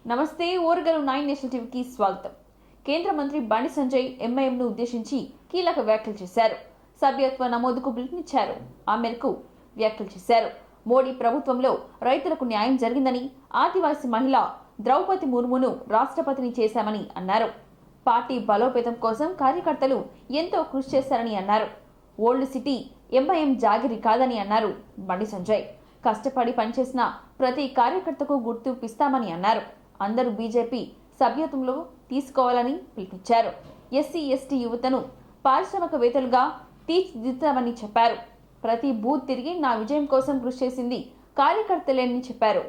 నమస్తే ఓరుగలు 9 నేషనల్ టీవీకి స్వాగతం. కేంద్ర మంత్రి బండి సంజయ్ ఎంఐఎంను ఉద్దేశించి కీలక వ్యాఖ్యలు చేశారు. సభ్యత్వ నమోదుకు పిలుపునిచ్చారు. ఆ మేరకు వ్యాఖ్యలు చేశారు. మోడీ ప్రభుత్వంలో రైతులకు న్యాయం జరిగిందని, ఆదివాసీ మహిళ ద్రౌపది ముర్మును రాష్ట్రపతిని చేశామని అన్నారు. పార్టీ బలోపేతం కోసం కార్యకర్తలు ఎంతో కృషి చేశారని అన్నారు. ఓల్డ్ సిటీ ఎంఐఎం జాగిరి కాదని అన్నారు బండి సంజయ్. కష్టపడి పనిచేసిన ప్రతి కార్యకర్తకు గుర్తింపు ఇస్తామని అన్నారు. అందరూ బీజేపీ సభ్యత్వంలో తీసుకోవాలని పిలుపునిచ్చారు. ఎస్సీ ఎస్టీ యువతను పారిశ్రామికవేత్తలుగా తీర్చిదిద్దామని చెప్పారు. ప్రతి బూత్ తిరిగి నా విజయం కోసం కృషి చేసింది కార్యకర్తలేనని చెప్పారు.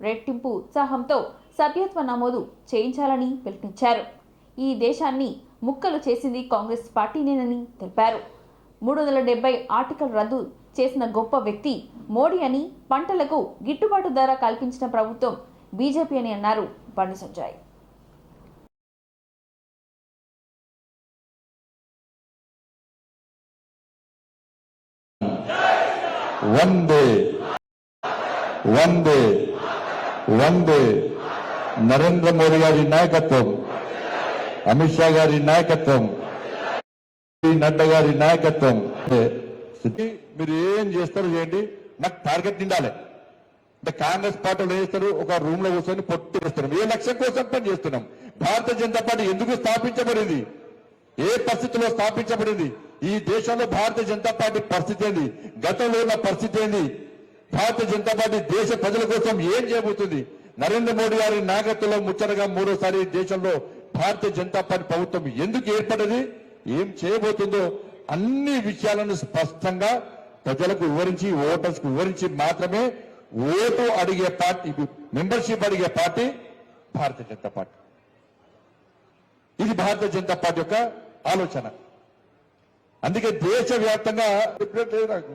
రెట్టింపు ఉత్సాహంతో సభ్యత్వ నమోదు చేయించాలని పిలుపునిచ్చారు. ఈ దేశాన్ని ముక్కలు చేసింది కాంగ్రెస్ పార్టీనేనని తెలిపారు. 370 ఆర్టికల్ రద్దు చేసిన గొప్ప వ్యక్తి మోడీ అని, పంటలకు గిట్టుబాటు ధర కల్పించిన ప్రభుత్వం బీజేపీ అని అన్నారు బండి సంజయ్. వందే వందే వందే నరేంద్ర మోడీ గారి నాయకత్వం, అమిత్ షా గారి నాయకత్వం, నడ్డా గారి నాయకత్వం. మీరు ఏం చేస్తారు చేయండి, నాకు టార్గెట్ నిండాలి. అంటే కాంగ్రెస్ పార్టీలో చేస్తారు, ఒక రూమ్ లో కూర్చొని పొట్టు వేస్తున్నాం. ఏ లక్ష్యం కోసం పని చేస్తున్నాం? భారతీయ జనతా పార్టీ ఎందుకు స్థాపించబడింది? ఏ పరిస్థితిలో స్థాపించబడింది? ఈ దేశంలో భారతీయ జనతా పార్టీ పరిస్థితి ఏంది? గతంలో ఉన్న పరిస్థితి ఏంది? భారతీయ జనతా పార్టీ దేశ ప్రజల కోసం ఏం చేయబోతుంది? నరేంద్ర మోడీ గారి నాయకత్వంలో ముచ్చటగా మూడోసారి దేశంలో భారతీయ జనతా పార్టీ ప్రభుత్వం ఎందుకు ఏర్పడ్డది, ఏం చేయబోతుందో అన్ని విషయాలను స్పష్టంగా ప్రజలకు వివరించి, ఓటర్స్ కు వివరించి మాత్రమే ఓటు అడిగే పార్టీ, మెంబర్షిప్ అడిగే పార్టీ భారతీయ జనతా పార్టీ. ఇది భారతీయ జనతా పార్టీ యొక్క ఆలోచన. అందుకే దేశవ్యాప్తంగా నాకు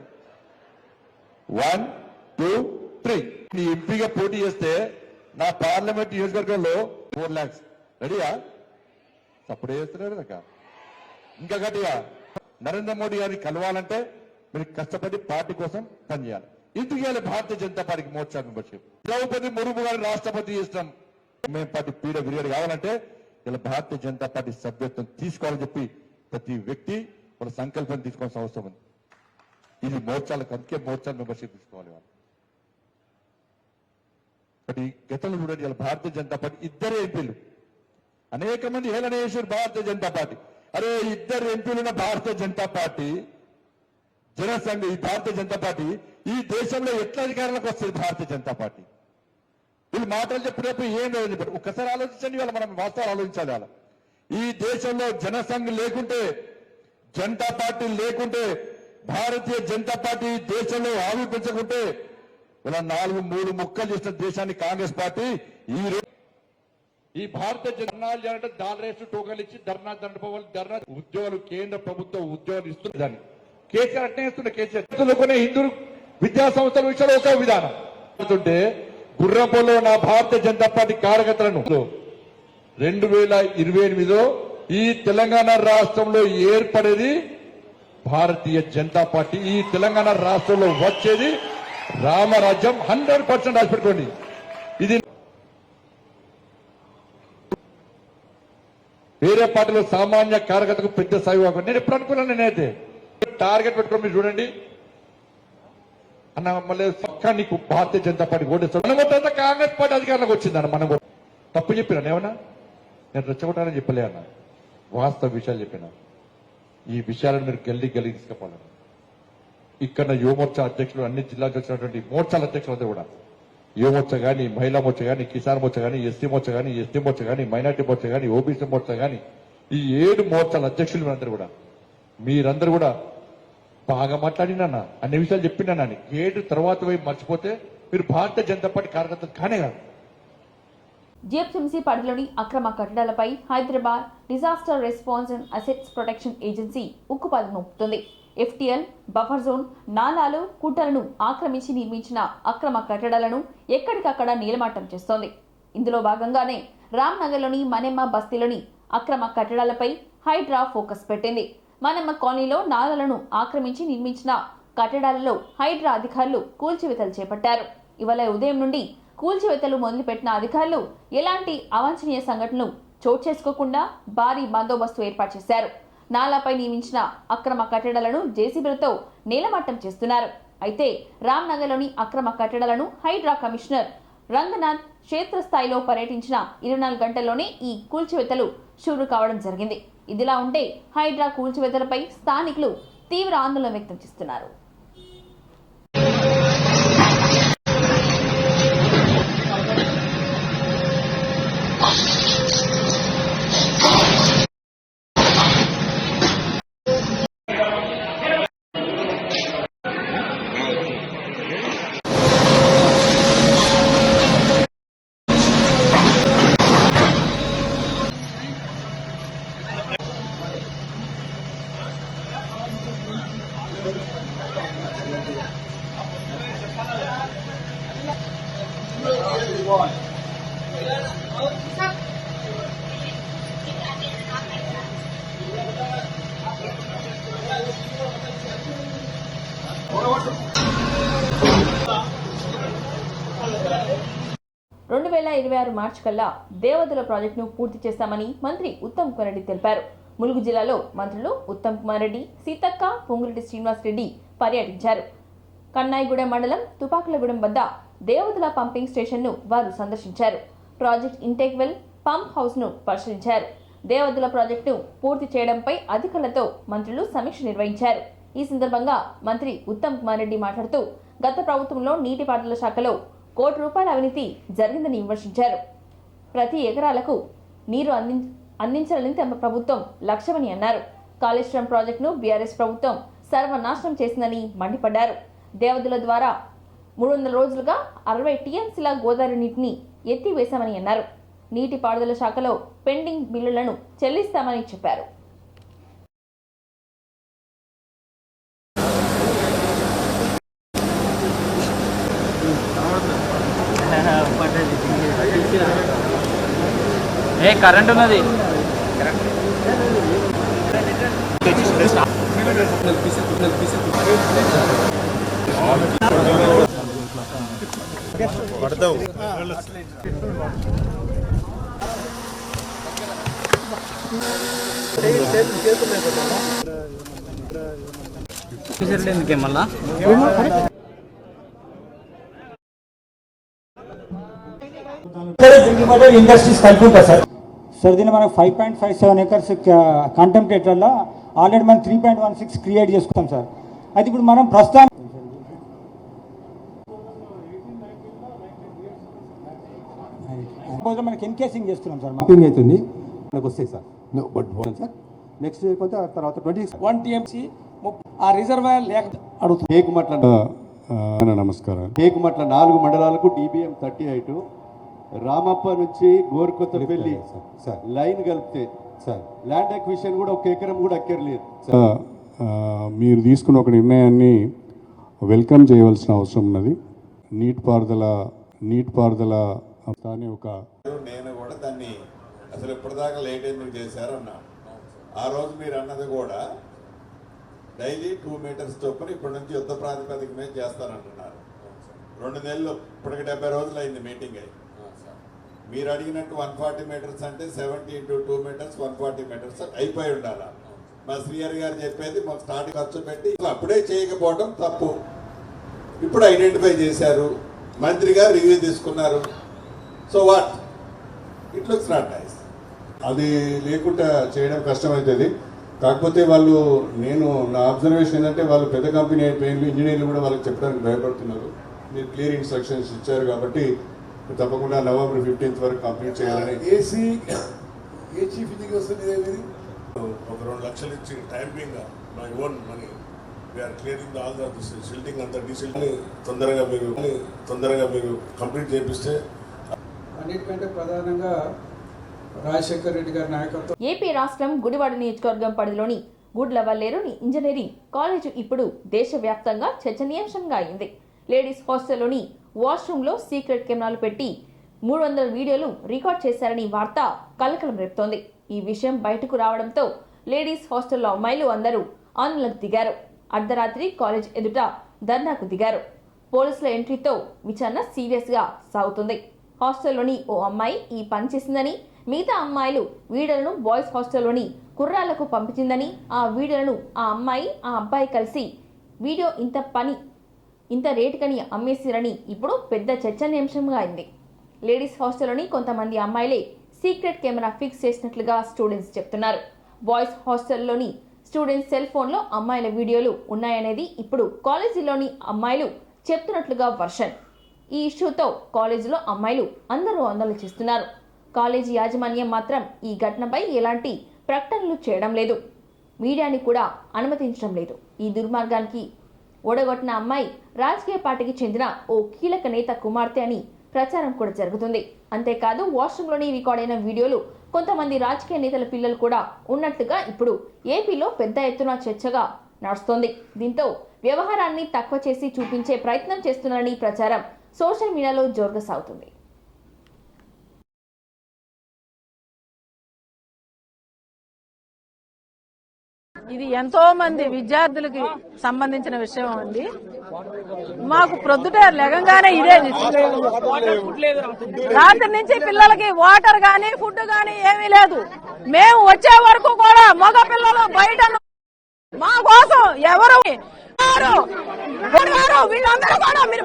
1, 2, 3 నీ ఎంపీగా పోటీ చేస్తే నా పార్లమెంట్ నియోజకవర్గంలో 4 lakhs రెడీయా? అప్పుడే చేస్తున్నారు కదా. ఇంకా గట్టిగా నరేంద్ర మోడీ గారిని కలవాలంటే మీరు కష్టపడి పార్టీ కోసం పనిచేయాలి. ఎందుకు చేయాలి? భారతీయ జనతా పార్టీకి మోర్చా మెంబర్షిప్. ద్రౌపది ముర్ము గారిని రాష్ట్రపతి చేస్తాం. మేము పార్టీ పీడ విరియడ్ కావాలంటే ఇలా భారతీయ జనతా పార్టీ సభ్యత్వం తీసుకోవాలని చెప్పి ప్రతి వ్యక్తి వాళ్ళ సంకల్పం తీసుకోవాల్సిన అవసరం ఉంది. ఇది మోర్చాలకు, అందుకే మోర్చా మెంబర్షిప్ తీసుకోవాలి వాళ్ళు. కాబట్టి గతంలో చూడండి, ఇలా భారతీయ జనతా పార్టీ ఇద్దరే ఎంపీలు, అనేక మంది హేళన చేశారు భారతీయ జనతా పార్టీ. అరే, ఇద్దరు ఎంపీలున్న భారతీయ జనతా పార్టీ, జనసంఘ, ఈ భారతీయ జనతా పార్టీ ఈ దేశంలో ఎట్లా అధికారంలోకి వస్తుంది? భారతీయ జనతా పార్టీ వీళ్ళు మాటలు చెప్పినప్పుడు ఏం లేదని చెప్పారు. ఒక్కసారి ఆలోచించండి, వాళ్ళ మనం వాస్తవాలు ఆలోచించాలి. వాళ్ళ ఈ దేశంలో జనసంఘ్ లేకుంటే, జనతా పార్టీ లేకుంటే, భారతీయ జనతా పార్టీ దేశంలో ఆవిర్భించకుంటే ఇలా 3 ముక్కలు చేసిన దేశాన్ని కాంగ్రెస్ పార్టీ ఈ భారతీయ ధర్నాలు చేయాలంటే డాలరేస్ టోకన్లు ఇచ్చి ధర్నా దండపోవాలి. ధర్నా ఉద్యోగాలు కేంద్ర ప్రభుత్వం ఉద్యోగాలు ఇస్తుంది. కేసీఆర్ అట్నే ఇస్తున్న. కేసీఆర్ హిందూ విద్యా సంస్థల విషయంలో ఒక విధానం ఉంటే, గుర్రంపోలో నా భారతీయ జనతా పార్టీ కార్యకర్తలను 2028లో ఈ తెలంగాణ రాష్ట్రంలో ఏర్పడేది భారతీయ జనతా పార్టీ. ఈ తెలంగాణ రాష్ట్రంలో వచ్చేది రామరాజ్యం. 100% రాసిపెట్టుకోండి. ఇది వేరే పార్టీలో సామాన్య కార్యకర్తకు పెద్ద సాయి కాకుండా నేను ఎప్పుడు అనుకున్నాను. నేనైతే టార్గెట్ పెట్టుకోండి. మీరు చూడండి అన్న, మళ్ళీ పక్కా నీకు భారతీయ జనతా పార్టీ ఓటేస్తాడు. మనం ఓటంతా కాంగ్రెస్ పార్టీ అధికారంలోకి వచ్చిందన్న. మనం తప్పు చెప్పినా ఏమన్నా? నేను రెచ్చగొట్టానని చెప్పలే అన్న, వాస్తవ విషయాలు చెప్పినా. ఈ విషయాలను మీరు గల్లీ తీసుకుపోవాలన్న. ఇక్కడ యువమోర్చా అధ్యక్షులు, అన్ని జిల్లాకు వచ్చినటువంటి మోర్చాల అధ్యక్షులు అందరూ కూడా, యువమోర్చా కానీ, మహిళా మోర్చా కానీ, కిసాన్ మోర్చా కానీ, ఎస్సీ మోర్చా కానీ, ఎస్టీ మోర్చా కానీ, మైనార్టీ మోర్చా కానీ, ఓబీసీ మోర్చా కానీ, ఈ 7 మోర్చాల అధ్యక్షులు మీరందరూ కూడా బాగా మాట్లాడినా, అన్ని విషయాలు చెప్పినా. గేటు తర్వాత పోయి మర్చిపోతే మీరు భారతీయ జనతా పార్టీ కార్యకర్తలు కానే కాదు. జిహెచ్ఎంసీ పరిధిలోని అక్రమ కట్టడాలపై Hyderabad disaster response and assets protection agency ఉక్కుపాదం నొప్పుతుంది. ఎఫ్టీఎల్, బఫర్ జోన్, నాలాలు, కుట్టలను ఆక్రమించి నిర్మించిన అక్రమ కట్టడాలను ఎక్కడికక్కడ నీలమాటం చేస్తోంది. ఇందులో భాగంగానే రామ్నగర్లోని మನೆమ్మ బస్తీలోని అక్రమ కట్టడాలపై హైడ్రా ఫోకస్ పెట్టింది. మನೆమ్మ కాలనీలో నాలాలను ఆక్రమించి నిర్మించిన కట్టడాలలో హైడ్రా అధికారులు కూల్చివేతలు చేపట్టారు. ఇవాళ ఉదయం నుండి కూల్చివేతలు మొదలుపెట్టిన అధికారులు ఎలాంటి అవాంఛనీయ సంఘటనలు చోటు చేసుకోకుండా భారీ బందోబస్తు ఏర్పాటు చేశారు. నాలాపై నియమించిన అక్రమ కట్టడాలను జేసీబీలతో నేలమట్టం చేస్తున్నారు. అయితే రామ్నగర్లోని అక్రమ కట్టడాలను హైడ్రా కమిషనర్ రంగనాథ్ క్షేత్రస్థాయిలో పర్యటించిన 24 గంటల్లోనే ఈ కూల్చివేతలు షురూ కావడం జరిగింది. ఇదిలా ఉంటే హైడ్రా కూల్చివేతలపై స్థానికులు తీవ్ర ఆందోళన వ్యక్తం చేస్తున్నారు. మార్చి కల్లా దేవదుల ప్రాజెక్టును పూర్తి చేస్తామని మంత్రి ఉత్తమ్ కుమార్ రెడ్డి తెలిపారు. ములుగు జిల్లాలో మంత్రులు ఉత్తమ్ కుమార్ రెడ్డి, సీతక్క, పొంగురెడ్డి శ్రీనివాస్ రెడ్డి పర్యటించారు. కన్నాయిగూడెం మండలం తుపాకులగూడెం వద్ద దేవదుల పంపింగ్ స్టేషన్ను వారు సందర్శించారు. ప్రాజెక్ట్ ఇంటేక్ వెల్, పంప్ హౌస్ను పరిశీలించారు. దేవదుల ప్రాజెక్టును పూర్తి చేయడంపై అధికారులతో మంత్రులు సమీక్ష నిర్వహించారు. ఈ సందర్భంగా మంత్రి ఉత్తమ్ కుమార్ రెడ్డి మాట్లాడుతూ గత ప్రభుత్వంలో నీటిపారుదల శాఖలో ₹1 కోట్ల అవినీతి జరిగిందని విమర్శించారు. ప్రతి ఎకరాలకు నీరు అందించాలని తమ ప్రభుత్వం లక్ష్యమని అన్నారు. కాళేశ్వరం ప్రాజెక్టును బీఆర్ఎస్ ప్రభుత్వం సర్వనాశనం చేసిందని మండిపడ్డారు. దేవదుల ద్వారా 300 రోజులుగా 60 టీఎంసీల గోదావరి నీటిని ఎత్తివేశామని అన్నారు. నీటిపారుదల శాఖలో పెండింగ్ బిల్లులను చెల్లిస్తామని చెప్పారు. కరెంట్ ఉన్నది. పడతావు మళ్ళా ఇండస్ట్రీస్ కలిపి ఉంటుంది సార్. దీన్ని మనకు 5.57 acres కంటెంప్టేటర్లో ఆల్రెడీ మనం 3.16 క్రియేట్ చేసుకుంటాం సార్. అయితే ఇప్పుడు మనం ప్రస్తుతం మనకి ఎన్కేసింగ్ చేస్తున్నాం సార్. మాపింగ్ అవుతుంది, మనకు వస్తాయి సార్. బట్ సార్ నెక్స్ట్ అయిపోతే ఆ తర్వాత 1 TMC ఆ రిజర్వాయర్ లేక అడుగుతుంది. టేకుమట్ల నమస్కారం. టేకుమట్ల 4 మండలాలకు DBM 38, రామప్ప నుంచి గోరుకొత్తపల్లి లైన్ కలిపితే సార్ ల్యాండ్ అక్విజిషన్ కూడా 1 ఎకరం కూడా అక్కర్లేదు. మీరు తీసుకున్న ఒక నిర్ణయాన్ని వెల్కమ్ చేయవలసిన అవసరం ఉన్నది. నీటిపారుదల కానీ నేను కూడా దాన్ని అసలు ఇప్పటిదాకా లేట్ ఎందుకు చేశారన్నా. ఆ రోజు మీరు అన్నది కూడా డైలీ 2 meters చొప్పున ఇప్పటి నుంచి యుద్ధ ప్రాతిపదిక మీద చేస్తానంటున్నారు. 2 నెలలు ఇప్పటికి 70 రోజులు అయింది మీటింగ్ అయ్యి. మీరు అడిగినట్టు 140 meters అంటే 70 into 2 meters 140 meters అయిపోయి ఉండాలి. మా శ్రీహరి గారు చెప్పేది మాకు స్టార్ట్ ఖర్చు పెట్టి అప్పుడే చేయకపోవడం తప్పు. ఇప్పుడు ఐడెంటిఫై చేశారు, మంత్రి గారు రివ్యూ తీసుకున్నారు. So what it looks not nice. అది లేకుండా చేయడం కష్టమవుతుంది. కాకపోతే వాళ్ళు నా అబ్జర్వేషన్ ఏంటంటే వాళ్ళు పెద్ద కంపెనీ అయిపోయింది, ఇంజనీర్లు కూడా వాళ్ళకి చెప్పడానికి భయపడుతున్నారు. మీరు క్లియర్ ఇన్స్ట్రక్షన్స్ ఇచ్చారు కాబట్టి తప్పకుండా November 15th వరకు కంప్లీట్ చేయాలని. ఏ చీఫ్ ఇది వస్తుంది. ఒక 2 లక్షలు ఇచ్చి టైంపింగ్ my own money we're clearing all the silting అంతా డీసిల్టింగ్ తొందరగా మీరు కంప్లీట్ చేపిస్తే. అన్నిటికంటే ప్రధానంగా రాజశేఖర్ రెడ్డి గారి నాయకత్వం. ఏపీ రాష్ట్రం గుడివాడ నియోజకవర్గం పరిధిలోని గుడ్లవల్లేరుని ఇంజనీరింగ్ కాలేజు ఇప్పుడు దేశవ్యాప్తంగా చర్చనీయాంశంగా అయింది. లేడీస్ హాస్టల్లోని వాష్రూమ్లో సీక్రెట్ కెమెరాలు పెట్టి 300 వీడియోలు రికార్డ్ చేశారని వార్త కలకలం రేపుతోంది. ఈ విషయం బయటకు రావడంతో లేడీస్ హాస్టల్లో అమ్మాయిలు అందరూ ఆందోళనకు దిగారు. అర్ధరాత్రి కాలేజ్ ఎదుట ధర్నాకు దిగారు. పోలీసుల ఎంట్రీతో విచారణ సీరియస్గా సాగుతుంది. హాస్టల్లోని ఓ అమ్మాయి ఈ పని చేసిందని, మిగతా అమ్మాయిలు వీడియోలను బాయ్స్ హాస్టల్లోని కుర్రాళ్లకు పంపించిందని, ఆ వీడియోలను ఆ అమ్మాయి ఆ అబ్బాయి కలిసి వీడియో ఇంత రేటుకని అమ్మేసిరని ఇప్పుడు పెద్ద చర్చనీయాంశంగా అయింది. లేడీస్ హాస్టల్లోని కొంతమంది అమ్మాయిలే సీక్రెట్ కెమెరా ఫిక్స్ చేసినట్లుగా స్టూడెంట్స్ చెప్తున్నారు. బాయ్స్ హాస్టల్లోని స్టూడెంట్స్ సెల్ ఫోన్లో అమ్మాయిల వీడియోలు ఉన్నాయనేది ఇప్పుడు కాలేజీలోని అమ్మాయిలు చెప్తున్నట్లుగా వర్షన్. ఈ ఇష్యూతో కాలేజీలో అమ్మాయిలు అందరూ ఆందోళన చేస్తున్నారు. కాలేజీ యాజమాన్యం మాత్రం ఈ ఘటనపై ఎలాంటి ప్రకటనలు చేయడం లేదు, మీడియాని కూడా అనుమతించడం లేదు. ఈ దుర్మార్గానికి ఓడగొట్టిన అమ్మాయి రాజకీయ పార్టీకి చెందిన ఓ కీలక నేత కుమార్తె అని ప్రచారం కూడా జరుగుతుంది. అంతేకాదు వాష్రూమ్లోని రికార్డ్ అయిన వీడియోలు కొంతమంది రాజకీయ నేతల పిల్లలు కూడా ఉన్నట్లుగా ఇప్పుడు ఏపీలో పెద్ద ఎత్తున చర్చగా నడుస్తోంది. దీంతో వ్యవహారాన్ని తక్కువ చేసి చూపించే ప్రయత్నం చేస్తున్నారని ప్రచారం సోషల్ మీడియాలో జోరుగా సాగుతుంది. ఇది ఎంతో మంది విద్యార్థులకి సంబంధించిన విషయం అండి. మాకు ప్రొద్దుట లెగంగానే ఇదే రాత్రి నుంచి పిల్లలకి వాటర్ గానీ ఫుడ్ గానీ ఏమీ లేదు. మేము వచ్చే వరకు కూడా మగ పిల్లలు బయట మా కోసం ఎవరు వీళ్ళందరూ కూడా మీరు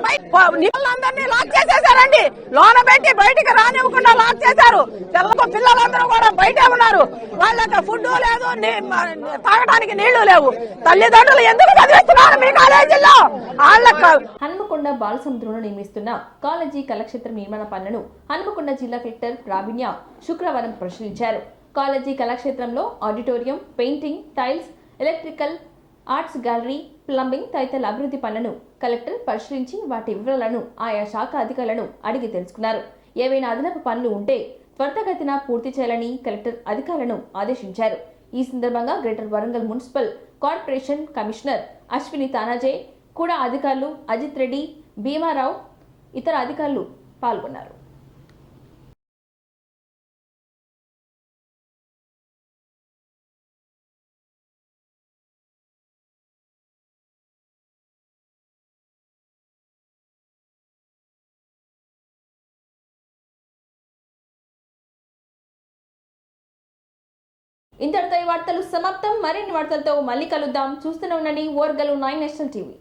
నీళ్ళందరినీ లాక్ చేసేసారండి. లోన పెట్టి బయటికి రానివ్వకుండా లాక్ చేశారు. పిల్లలందరూ కూడా బయటే ఉన్నారు. వాళ్ళకి ఫుడ్ లేదు, తాగడానికి నీళ్లు లేవు. తల్లిదండ్రులు ఎందుకు చదివిస్తున్నారు మీ కాలేజీల్లో? హన్మకొండ బాలసముద్రంలో నిర్మిస్తున్న కాలేజీ కళాక్షేత్ర నిర్మాణ పనులను హన్మకొండ జిల్లా కలెక్టర్ ప్రావీణ్య శుక్రవారం పరిశీలించారు. కాలేజీ కళాక్షేత్రంలో auditorium, painting, tiles, electrical, arts gallery, plumbing తదితర అభివృద్ధి పనులను కలెక్టర్ పరిశీలించి వాటి వివరాలను ఆయా శాఖ అధికారులను అడిగి తెలుసుకున్నారు. ఏవైనా అదనపు పనులు ఉంటే త్వరితగతిన పూర్తి చేయాలని కలెక్టర్ అధికారులను ఆదేశించారు. ఈ సందర్భంగా greater Warangal municipal corporation commissioner Ashwini Tanaji, కూడా అధికారులు అజిత్ రెడ్డి, భీమారావు, ఇతర అధికారులు పాల్గొన్నారు. ఇంతటితో ఈ వార్తలు సమాప్తం. మరిన్ని వార్తలతో మళ్ళీ కలుద్దాం. చూస్తూనే ఉండండి ఓర్గలు 9 నేషనల్ టీవీ.